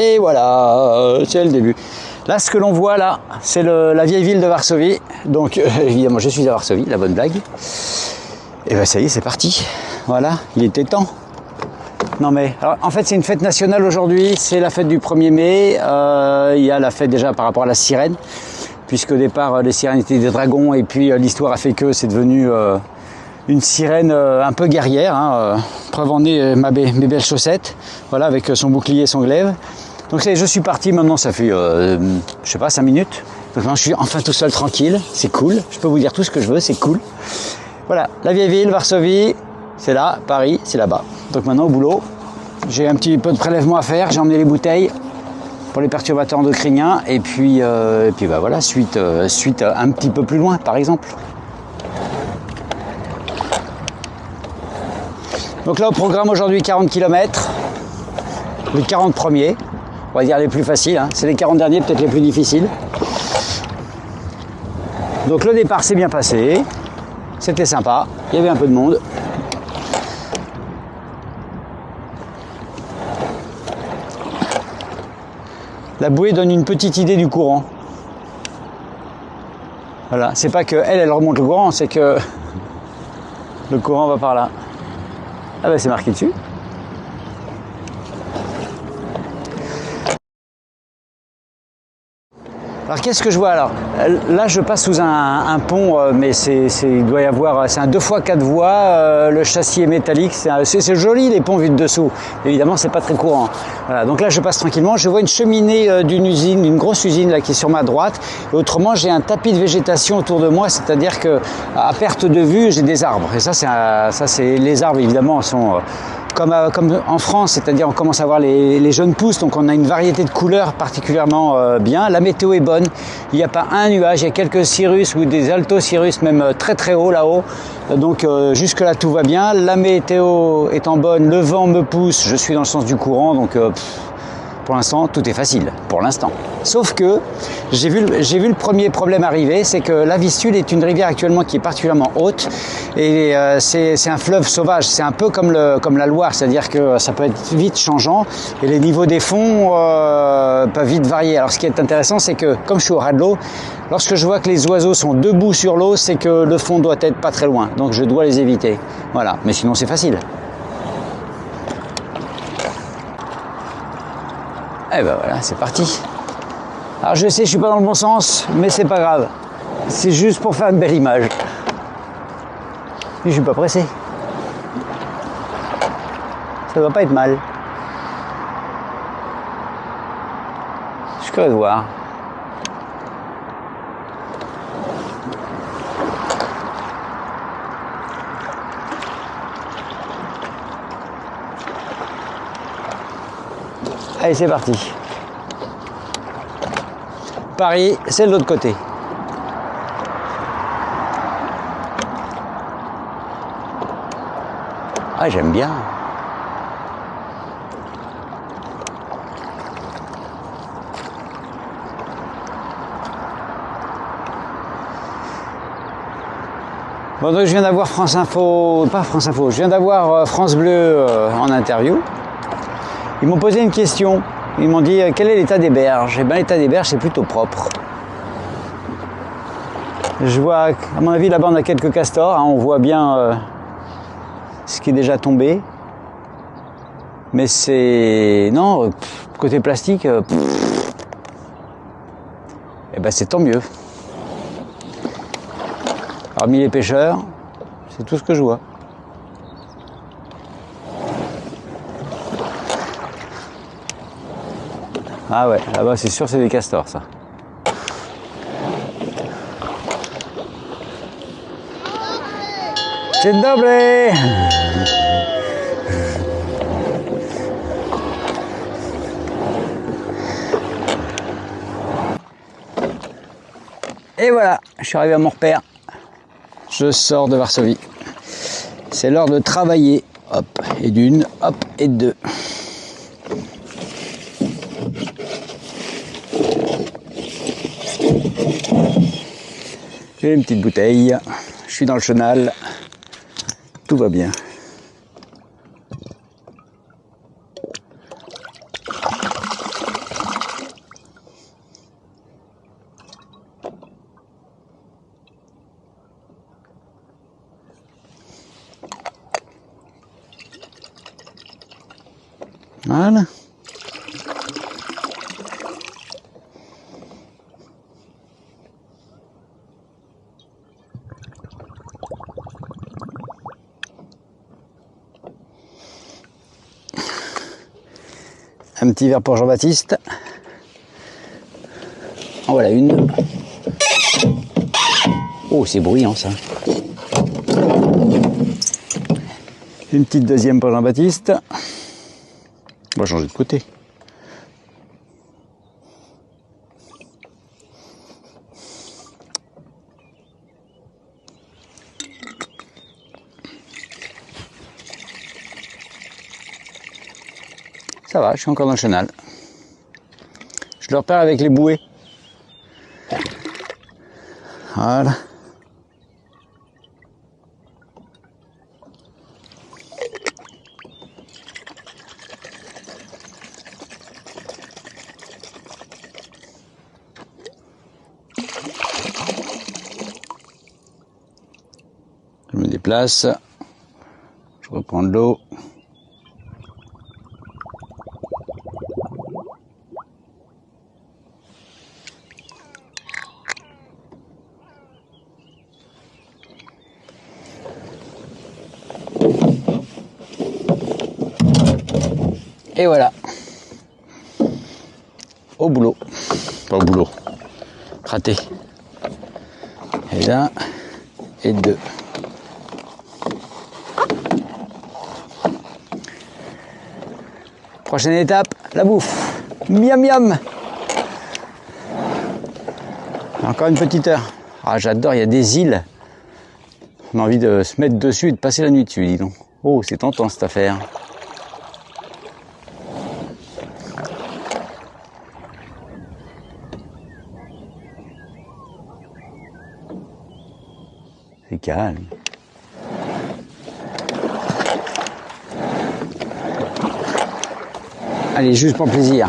Et voilà, c'est le début. Là, ce que l'on voit là, c'est la vieille ville de Varsovie. Donc, évidemment, je suis à Varsovie, la bonne blague. Et ben ça y est, c'est parti. Voilà, il était temps. Non mais, alors, en fait, c'est une fête nationale aujourd'hui. C'est la fête du 1er mai. Il y a la fête déjà par rapport à la sirène, puisque au départ, les sirènes étaient des dragons, et puis l'histoire a fait que c'est devenu une sirène un peu guerrière. Hein, preuve en est mes belles chaussettes, voilà, avec son bouclier et son glaive. Donc je suis parti, maintenant ça fait, je sais pas, 5 minutes. Donc maintenant je suis enfin tout seul, tranquille, c'est cool. Je peux vous dire tout ce que je veux, c'est cool. Voilà, la vieille ville, Varsovie, c'est là, Paris, c'est là-bas. Donc maintenant au boulot, j'ai un petit peu de prélèvement à faire, j'ai emmené les bouteilles pour les perturbateurs endocriniens. Et puis bah voilà, suite un petit peu plus loin, par exemple. Donc là au programme aujourd'hui 40 km, les 40 premiers. On va dire les plus faciles, hein. C'est les 40 derniers peut-être les plus difficiles. Donc le départ s'est bien passé, c'était sympa, il y avait un peu de monde. La bouée donne une petite idée du courant. Voilà, c'est pas que elle remonte le courant, c'est que le courant va par là. Ah ben c'est marqué dessus. Alors qu'est-ce que je vois alors? Là je passe sous un pont, mais il doit y avoir, c'est un 2x4 voies, le châssis est métallique, c'est joli les ponts vus de dessous. Évidemment c'est pas très courant. Voilà, donc là je passe tranquillement, je vois une cheminée d'une usine, d'une grosse usine là qui est sur ma droite. Et autrement j'ai un tapis de végétation autour de moi, c'est-à-dire que à perte de vue j'ai des arbres. Et ça c'est les arbres évidemment sont comme en France, c'est-à-dire on commence à voir les jeunes pousses, donc on a une variété de couleurs particulièrement bien. La météo est bonne, il n'y a pas un nuage, il y a quelques cirrus ou des altocirrus même très très haut là-haut. Donc jusque là tout va bien, la météo étant bonne, le vent me pousse, je suis dans le sens du courant, donc pour l'instant tout est facile, pour l'instant. Sauf que j'ai vu le premier problème arriver, c'est que la Vistule est une rivière actuellement qui est particulièrement haute et c'est un fleuve sauvage, c'est un peu comme la Loire, c'est-à-dire que ça peut être vite changeant et les niveaux des fonds peuvent vite varier. Alors ce qui est intéressant, c'est que comme je suis au ras de l'eau, lorsque je vois que les oiseaux sont debout sur l'eau, c'est que le fond doit être pas très loin, donc je dois les éviter. Voilà, mais sinon c'est facile. Et ben voilà, c'est parti. Alors je sais, je suis pas dans le bon sens, mais c'est pas grave. C'est juste pour faire une belle image. Et je suis pas pressé. Ça va pas être mal. Je suis curieux de voir. Allez, c'est parti. Paris, c'est de l'autre côté. Ah, j'aime bien. Bon, donc je viens d'avoir France Info, pas France Info, je viens d'avoir France Bleu en interview. Ils m'ont posé une question. Ils m'ont dit quel est l'état des berges? Eh bien l'état des berges c'est plutôt propre. Je vois, à mon avis là-bas on a quelques castors, hein, on voit bien ce qui est déjà tombé. Mais c'est... Non, côté plastique, eh ben c'est tant mieux. Parmi les pêcheurs, c'est tout ce que je vois. Ah ouais, là-bas c'est sûr c'est des castors ça. C'est double. Et voilà, je suis arrivé à mon repère. Je sors de Varsovie. C'est l'heure de travailler. Hop, et d'une, hop, et de deux. J'ai une petite bouteille, je suis dans le chenal, tout va bien. Voilà. Un petit verre pour Jean-Baptiste. En voilà une. Oh, c'est bruyant ça. Une petite deuxième pour Jean-Baptiste. On va changer de côté. Ça va, je suis encore dans le chenal. Je le repère avec les bouées. Voilà. Je me déplace. Je reprends de l'eau. Et voilà. Au boulot. Pas au boulot. Raté. Et là, et deux. Prochaine étape, la bouffe. Miam miam. Encore une petite heure. Ah, j'adore, il y a des îles. On a envie de se mettre dessus et de passer la nuit dessus, dis donc. Oh, c'est tentant cette affaire. C'est calme. Allez, juste pour plaisir.